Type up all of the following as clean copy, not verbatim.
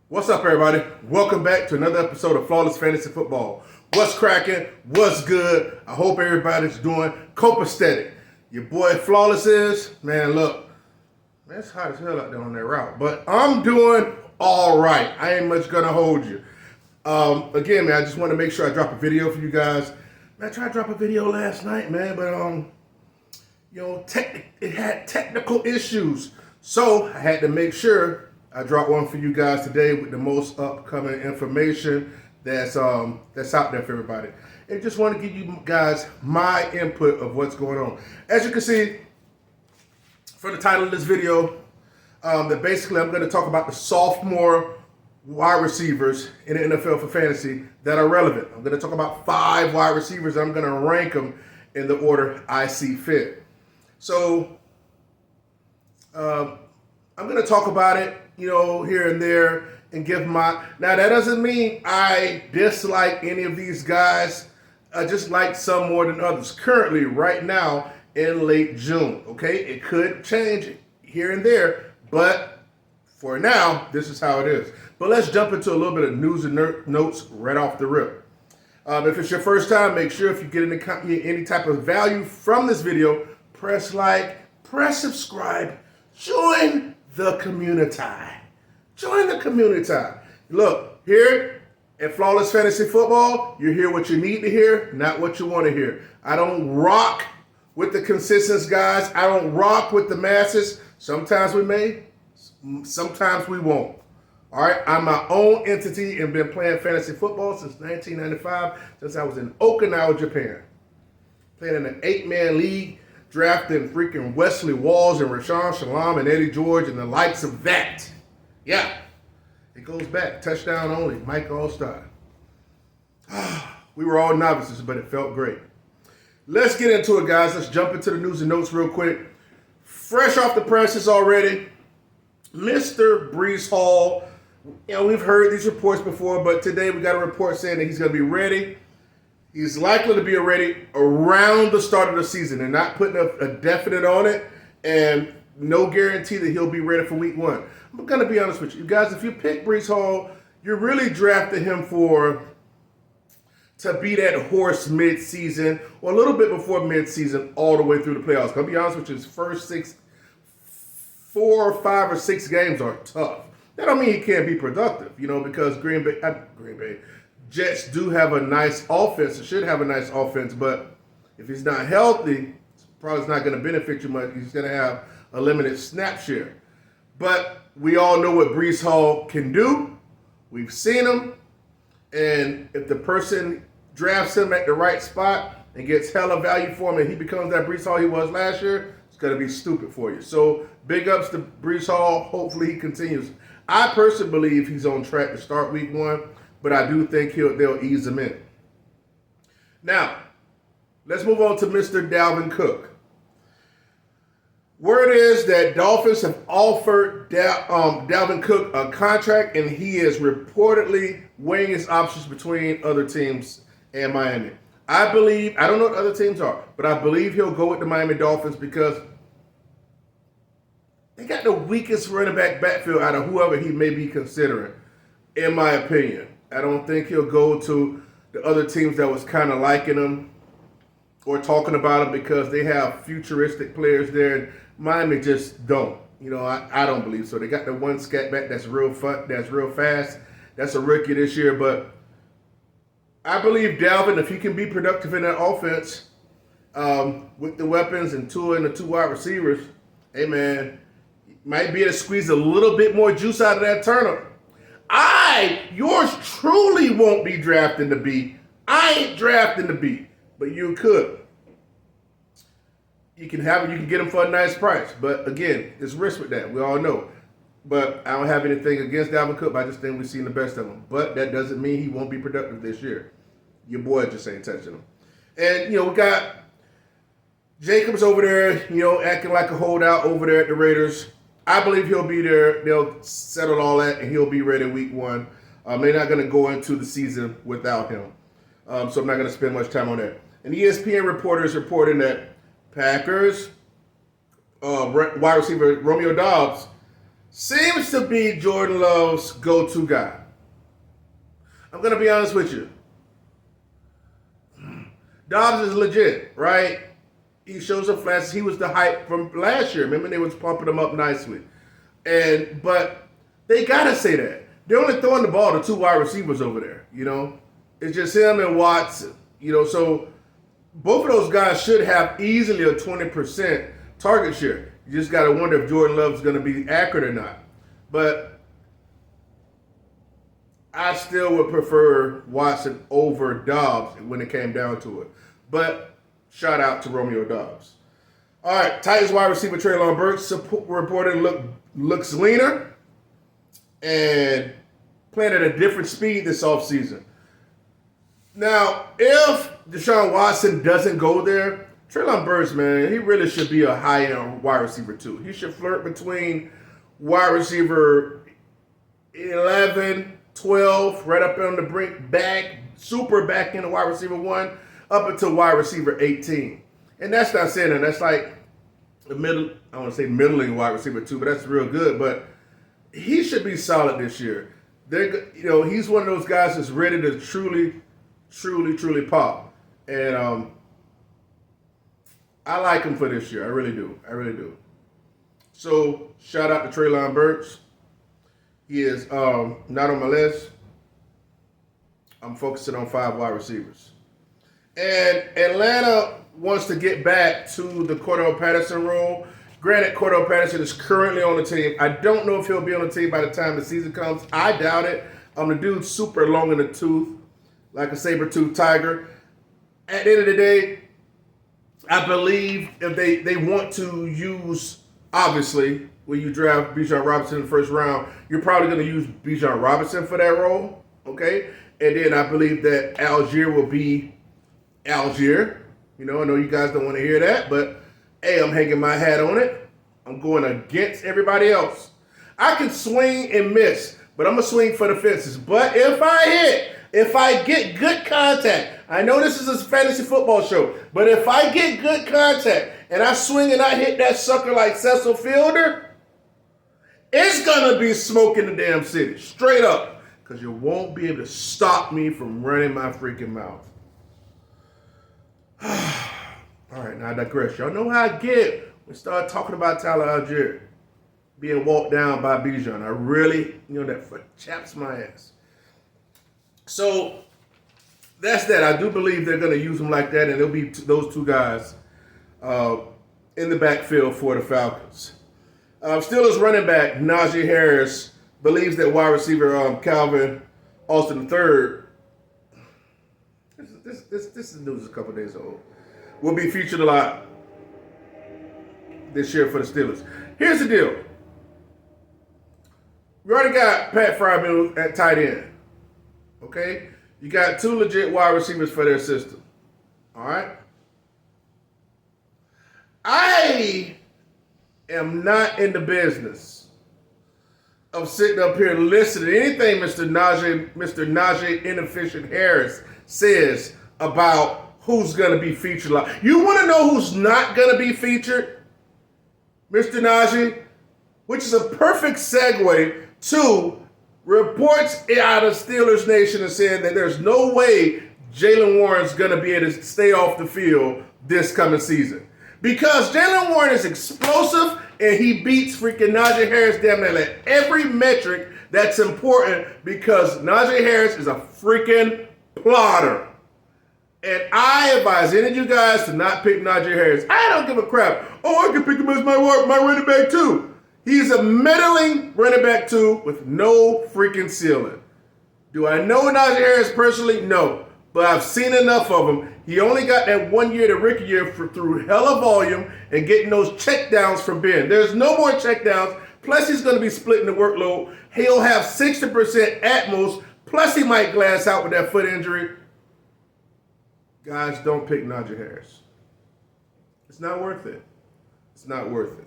What's up, everybody? Welcome back to another episode of Flawless Fantasy Football. What's cracking? What's good? I hope everybody's doing copacetic. Your boy Flawless is, man, look, man, it's hot as hell out there on that route, but I'm doing all right. I ain't much gonna hold you. Again, man, I just want to make sure I drop a video for you guys. Man, I tried to drop a video last night, man, but it had technical issues, so I had to make sure I dropped one for you guys today with the most upcoming information that's out there for everybody. And just want to give you guys my input of what's going on. As you can see from the title of this video, that basically I'm going to talk about the sophomore wide receivers in the NFL for fantasy that are relevant. I'm going to talk about 5 wide receivers. I'm going to rank them in the order I see fit. So I'm going to talk about it, here and there, and give my. Now, that doesn't mean I dislike any of these guys. I just like some more than others. Currently, right now, in late June, okay? It could change here and there, but for now, this is how it is. But let's jump into a little bit of news and notes right off the rip. If it's your first time, make sure if you get any type of value from this video, press like, press subscribe, join the community. Join the community. Look, here at Flawless Fantasy Football, you hear what you need to hear, not what you want to hear. I don't rock with the consistent guys. I don't rock with the masses. Sometimes we may, sometimes we won't. All right, I'm my own entity and been playing fantasy football since 1995, since I was in Okinawa, Japan. Playing in an 8-man league, drafting freaking Wesley Walls and Rashawn Shalom and Eddie George and the likes of that. Yeah, it goes back. Touchdown only. Mike Allstar. We were all novices, but it felt great. Let's get into it, guys. Let's jump into the news and notes real quick. Fresh off the presses already, Mr. Breece Hall. We've heard these reports before, but today we got a report saying that he's going to be ready. He's likely to be ready around the start of the season. They're not putting a definite on it, and no guarantee that he'll be ready for week 1. I'm going to be honest with you. Guys, if you pick Breece Hall, you're really drafting him to be that horse mid-season or a little bit before mid-season all the way through the playoffs. I'll be honest with you, his first 4 or 5 or 6 games are tough. That don't mean he can't be productive, because Green Bay Jets do have a nice offense. It should have a nice offense, but if he's not healthy, it's probably not going to benefit you much. He's going to have a limited snap share. But we all know what Breece Hall can do. We've seen him. And if the person drafts him at the right spot and gets hella value for him and he becomes that Breece Hall he was last year, it's going to be stupid for you. So big ups to Breece Hall. Hopefully he continues. I personally believe he's on track to start week 1. But I do think they'll ease him in. Now, let's move on to Mr. Dalvin Cook. Word is that Dolphins have offered Dalvin Cook a contract, and he is reportedly weighing his options between other teams and Miami. I don't know what other teams are, but I believe he'll go with the Miami Dolphins because they got the weakest running back backfield out of whoever he may be considering, in my opinion. I don't think he'll go to the other teams that was kind of liking him or talking about him because they have futuristic players there, and Miami just don't. I don't believe so. They got the one scat back that's real fun, that's real fast. That's a rookie this year, but I believe Dalvin, if he can be productive in that offense with the weapons and the 2 wide receivers, hey man, might be able to squeeze a little bit more juice out of that turnip. Yours truly won't be drafting the B. I ain't drafting the B, but you could. You can get him for a nice price. But again, there's risk with that. We all know. But I don't have anything against Dalvin Cook. I just think we've seen the best of him. But that doesn't mean he won't be productive this year. Your boy just ain't touching him. And, we got Jacobs over there, acting like a holdout over there at the Raiders. I believe he'll be there. They'll settle all that, and he'll be ready week 1. They're not going to go into the season without him. So I'm not going to spend much time on that. And ESPN reporters reporting that Packers wide receiver Romeo Doubs seems to be Jordan Love's go-to guy. I'm going to be honest with you. Dobbs is legit, right? He shows up flashes. He was the hype from last year. Remember, they was pumping him up nicely. But they got to say that. They're only throwing the ball to 2 wide receivers over there, you know? It's just him and Watson, you know? So both of those guys should have easily a 20% target share. You just got to wonder if Jordan Love's going to be accurate or not. But I still would prefer Watson over Dobbs when it came down to it. But shout out to Romeo Dobbs. All right, Titans wide receiver Treylon Burks reported looks leaner and playing at a different speed this offseason. Now, if Deshaun Watson doesn't go there, Treylon Burks, man, he really should be a high-end wide receiver too. He should flirt between wide receiver 11, 12, right up on the brink, super back into wide receiver 1, up until wide receiver 18. And that's not saying that. That's like the middle, I want to say middling wide receiver 2, but that's real good. But he should be solid this year. He's one of those guys that's ready to truly pop. And I like him for this year. I really do. So shout out to Treylon Burks. He is not on my list. I'm focusing on 5 wide receivers. And Atlanta wants to get back to the Cordell Patterson role. Granted, Cordell Patterson is currently on the team. I don't know if he'll be on the team by the time the season comes. I doubt it. The dude's super long in the tooth, like a saber-toothed tiger. At the end of the day, I believe if they want to use, obviously, when you draft Bijan Robinson in the first round, you're probably going to use Bijan Robinson for that role, okay? And then I believe that Algier will be Algier. I know you guys don't want to hear that, but hey, I'm hanging my hat on it. I'm going against everybody else. I can swing and miss, but I'm going to swing for the fences. But if I get good contact, I know this is a fantasy football show, but if I get good contact and I swing and I hit that sucker like Cecil Fielder, it's going to be smoke in the damn city, straight up, because you won't be able to stop me from running my freaking mouth. All right, now I digress. Y'all know how I get when we start talking about Tyler Algier being walked down by Bijan. I really, that chaps my ass. So that's that. I do believe they're going to use him like that, and it'll be those 2 guys in the backfield for the Falcons. Steelers running back Najee Harris believes that wide receiver Calvin Austin III, this news is a couple days old, will be featured a lot this year for the Steelers. Here's the deal. We already got Pat Frymouth at tight end. Okay? You got 2 legit wide receivers for their system. All right? I am not in the business of sitting up here listening to anything Mr. Najee Inefficient Harris says about who's going to be featured. You want to know who's not going to be featured? Mr. Najee, which is a perfect segue to reports out of Steelers Nation are saying that there's no way Jaylen Warren's going to be able to stay off the field this coming season. Because Jaylen Warren is explosive and he beats freaking Najee Harris damn near at every metric that's important because Najee Harris is a freaking plotter. And I advise any of you guys to not pick Najee Harris. I don't give a crap. Oh, I can pick him as my running back too. He's a middling running back too with no freaking ceiling. Do I know Najee Harris personally? No. But I've seen enough of him. He only got that 1 year, the rookie year, through hella volume and getting those checkdowns from Ben. There's no more checkdowns. Plus, he's going to be splitting the workload. He'll have 60% at most. Plus, he might glass out with that foot injury. Guys, don't pick Najee Harris. It's not worth it. It's not worth it.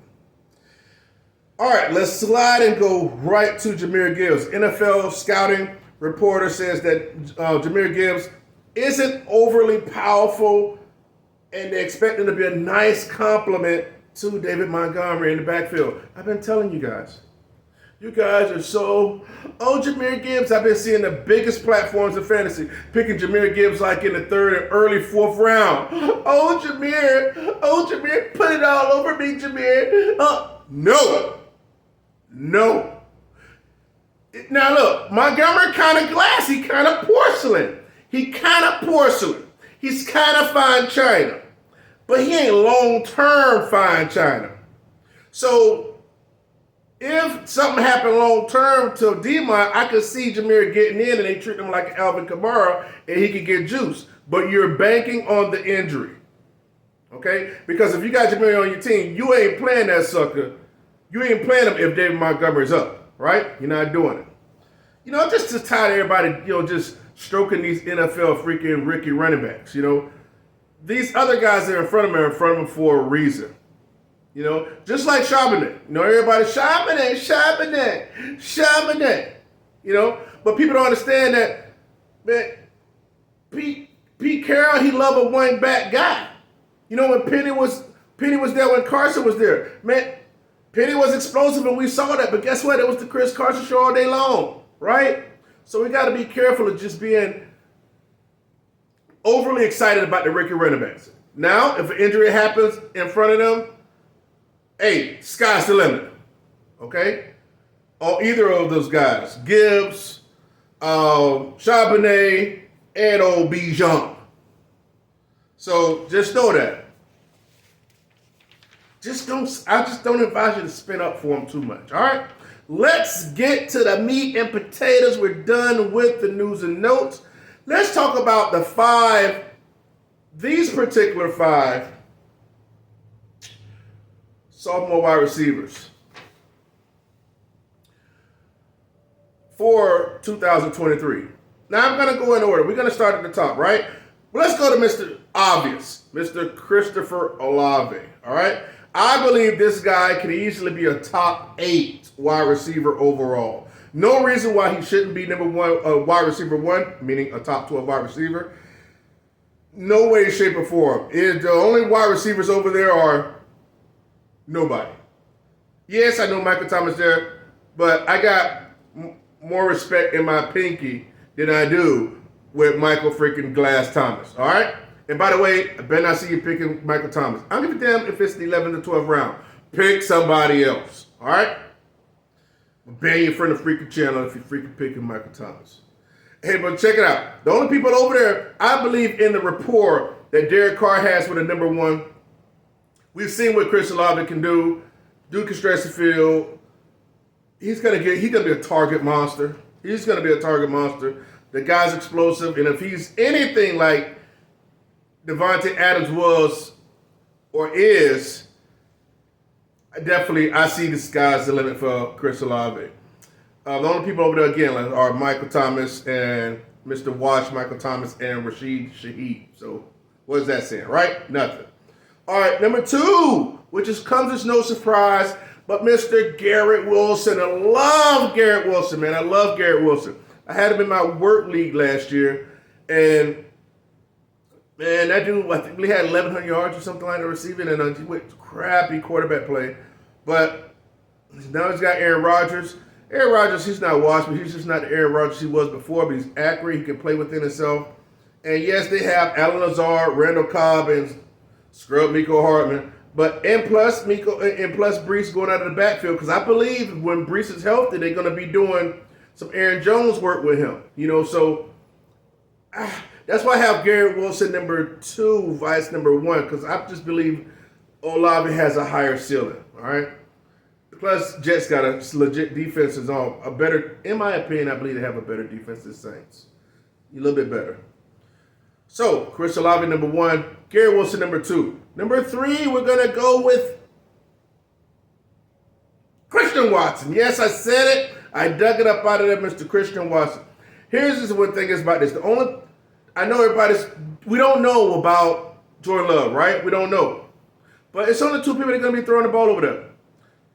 All right, let's slide and go right to Jahmyr Gibbs. NFL scouting reporter says that Jahmyr Gibbs isn't overly powerful, and they expect him to be a nice compliment to David Montgomery in the backfield. I've been telling you guys. You guys are so... Oh, Jahmyr Gibbs. I've been seeing the biggest platforms in fantasy picking Jahmyr Gibbs like in the third and early fourth round. Oh, Jahmyr, put it all over me, Jahmyr. No. Now look, Montgomery kind of glassy, kind of porcelain. He's kind of fine china. But he ain't long-term fine china. So if something happened long-term to Demont, I could see Jahmyr getting in and they treat him like Alvin Kamara and he could get juice. But you're banking on the injury. Okay? Because if you got Jahmyr on your team, you ain't playing that sucker. You ain't playing him if David Montgomery's up. Right? You're not doing it. Just to tired of everybody, just stroking these NFL freaking Ricky running backs. These other guys that are in front of him are in front of him for a reason. Just like Charbonnet. Everybody, Charbonnet. But people don't understand that, man, Pete Carroll, he loved a one-back guy. When Penny was there, when Carson was there, man, Penny was explosive and we saw that, but guess what? It was the Chris Carson show all day long, right? So we got to be careful of just being overly excited about the Ricky running backs. Now, if an injury happens in front of them, hey, sky's the limit, okay? On either of those guys, Gibbs, Charbonnet, and old Bijan. So just know that. I just don't advise you to spin up for them too much, all right? Let's get to the meat and potatoes. We're done with the news and notes. Let's talk about these particular 5 sophomore wide receivers for 2023. Now I'm going to go in order. We're going to start at the top, right? Well, let's go to Mr. Obvious, Mr. Christopher Olave, all right? I believe this guy can easily be a top 8 wide receiver overall. No reason why he shouldn't be number 1, wide receiver 1, meaning a top 12 wide receiver. No way, shape, or form. The only wide receivers over there are nobody. Yes, I know Michael Thomas there, but I got more respect in my pinky than I do with Michael freaking Glass Thomas, all right? And by the way, I better not see you picking Michael Thomas. I don't give a damn if it's the 11th or 12th round. Pick somebody else, all right? Ban you from the freaking channel if you're freaking picking Michael Thomas. Hey, but check it out. The only people over there, I believe in the rapport that Derek Carr has with a number 1. We've seen what Chris Olave can do. Duke can stretch the field. He's gonna be a target monster. The guy's explosive, and if he's anything like Devontae Adams was or is, I see the sky's the limit for Chris Olave. The only people over there, again, are Michael Thomas and Mr. Wash, Michael Thomas, and Rashid Shaheed. So what is that saying, right? Nothing. All right, number 2, which comes as no surprise, but Mr. Garrett Wilson. I love Garrett Wilson, man. I had him in my work league last year, and man, that dude, I think he had 1,100 yards or something like that receiving, and he went crappy quarterback play. But now he's got Aaron Rodgers. Aaron Rodgers, he's not washed, but he's just not the Aaron Rodgers he was before, but he's accurate. He can play within himself. And yes, they have Alan Lazard, Randall Cobb, and scrub Mecole Hardman. But and plus Brees going out of the backfield, because I believe when Brees is healthy, they're going to be doing some Aaron Jones work with him. So that's why I have Garrett Wilson number 2, vice number 1, because I just believe Olave has a higher ceiling. All right. Plus, Jets got a legit defense. In my opinion, I believe they have a better defense than Saints. A little bit better. So, Chris Olave number 1, Garrett Wilson number 2. Number 3, we're going to go with Christian Watson. Yes, I said it. I dug it up out of there, Mr. Christian Watson. Here's just one thing is about this. I know we don't know about Jordan Love, right? We don't know. But it's only 2 people that are going to be throwing the ball over there.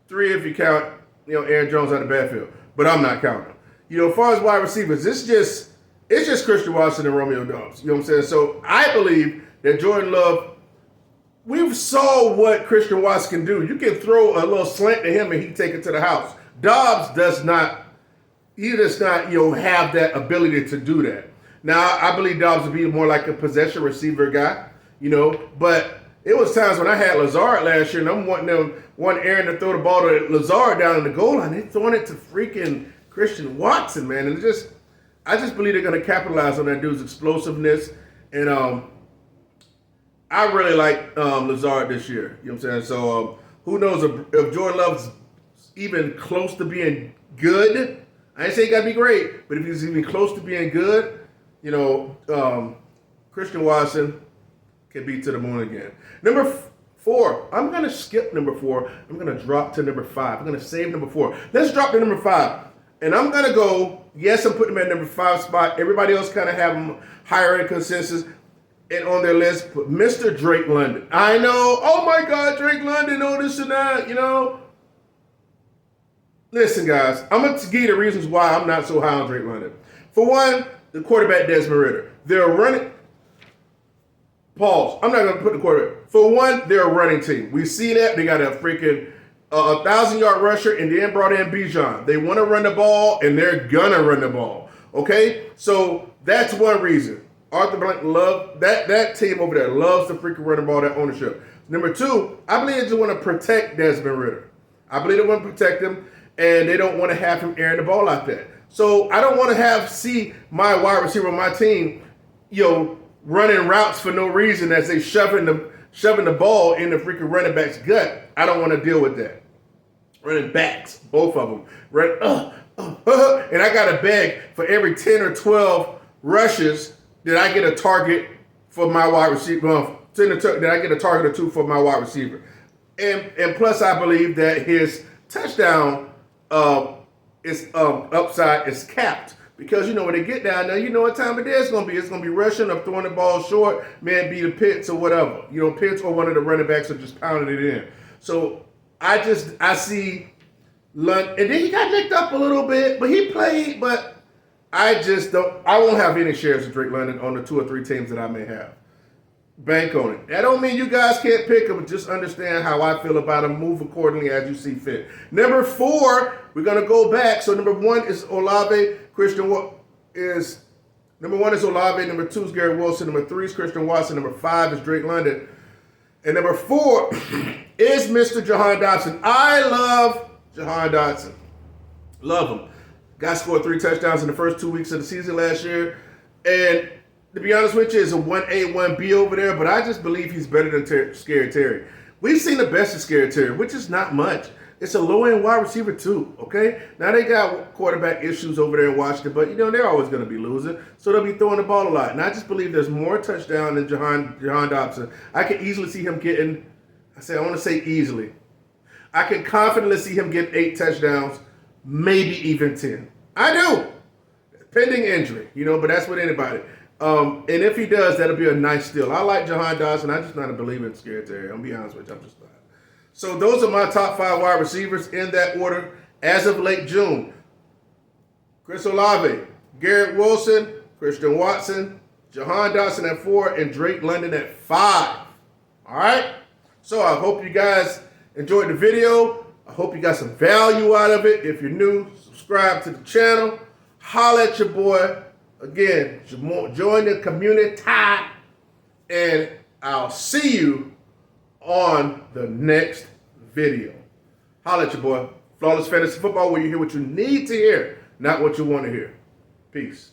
3 if you count, Aaron Jones out of the backfield. But I'm not counting. As far as wide receivers, it's just Christian Watson and Romeo Doubs. You know what I'm saying? So I believe that Jordan Love, we saw what Christian Watson can do. You can throw a little slant to him and he can take it to the house. Dobbs does not. He does not, have that ability to do that. Now, I believe Dobbs would be more like a possession receiver guy, But it was times when I had Lazard last year, and I'm wanting Aaron to throw the ball to Lazard down in the goal line. They're throwing it to freaking Christian Watson, man. And I just believe they're going to capitalize on that dude's explosiveness. And I really like Lazard this year. You know what I'm saying? So who knows if Jordan Love's even close to being good. I ain't say he got to be great, but if he's even close to being good, Christian Watson can be to the moon again. Number 4, I'm going to skip number 4. I'm going to drop to number 5. I'm going to save number 4. Let's drop to number 5. And I'm going to go, yes, I'm putting him at number 5 spot. Everybody else kind of have him higher in consensus and on their list. But Mr. Drake London. I know, oh my God, Drake London, this and that, Listen, guys, I'm going to give you the reasons why I'm not so high on Drake London. For one, the quarterback, Desmond Ridder. They're running. Pause. I'm not going to put the quarterback. For one, they're a running team. We see that. They got a freaking 1,000-yard rusher and then brought in Bijan. They want to run the ball, and they're going to run the ball. Okay? So that's one reason. Arthur Blank love that team over there loves to freaking run the ball, that ownership. Number 2, I believe they just want to protect Desmond Ridder. I believe they want to protect him. And they don't want to have him airing the ball like that. So I don't want to see my wide receiver on my team, running routes for no reason as they shoving the ball in the freaking running back's gut. I don't want to deal with that. Running backs, both of them. And I got to beg for every 10 or 12 rushes that I get a target for my wide receiver. That I get a target or 2 for my wide receiver. And plus I believe that his touchdown upside is capped because when they get down there, what time of day it's gonna be. It's gonna be rushing or throwing the ball short, man, be the Pitts or whatever. Pitts or one of the running backs are just pounding it in. So I see London, and then he got nicked up a little bit, but he played. But I won't have any shares of Drake London on the 2 or 3 teams that I may have. Bank on it. That don't mean you guys can't pick him, but just understand how I feel about him. Move accordingly as you see fit. Number 4, we're going to go back. So number 1 is Olave. Number 1 is Olave. Number 2 is Garrett Wilson. Number 3 is Christian Watson. Number 5 is Drake London. And number 4 is Mr. Jahan Dotson. I love Jahan Dotson. Love him. Guy scored 3 touchdowns in the first 2 weeks of the season last year. And to be honest with you, it's a 1A, 1B over there, but I just believe he's better than Scary Terry. We've seen the best of Scary Terry, which is not much. It's a low-end wide receiver too, okay? Now they got quarterback issues over there in Washington, but they're always going to be losing, so they'll be throwing the ball a lot. And I just believe there's more touchdown than Jahan Dotson. I can easily see him getting, I want to say easily. I can confidently see him getting 8 touchdowns, maybe even 10. I do. Pending injury, but that's with anybody. And if he does, that'll be a nice steal. I like Jahan Dotson. I'm just not a believer in Scary Terry. I'll be honest with you. I'm just not. So those are my top 5 wide receivers in that order as of late June. Chris Olave, Garrett Wilson, Christian Watson, Jahan Dotson at 4, and Drake London at 5. All right? So I hope you guys enjoyed the video. I hope you got some value out of it. If you're new, subscribe to the channel. Holla at your boy. Again, join the community, and I'll see you on the next video. Holla at your boy. Flawless Fantasy Football, where you hear what you need to hear, not what you want to hear. Peace.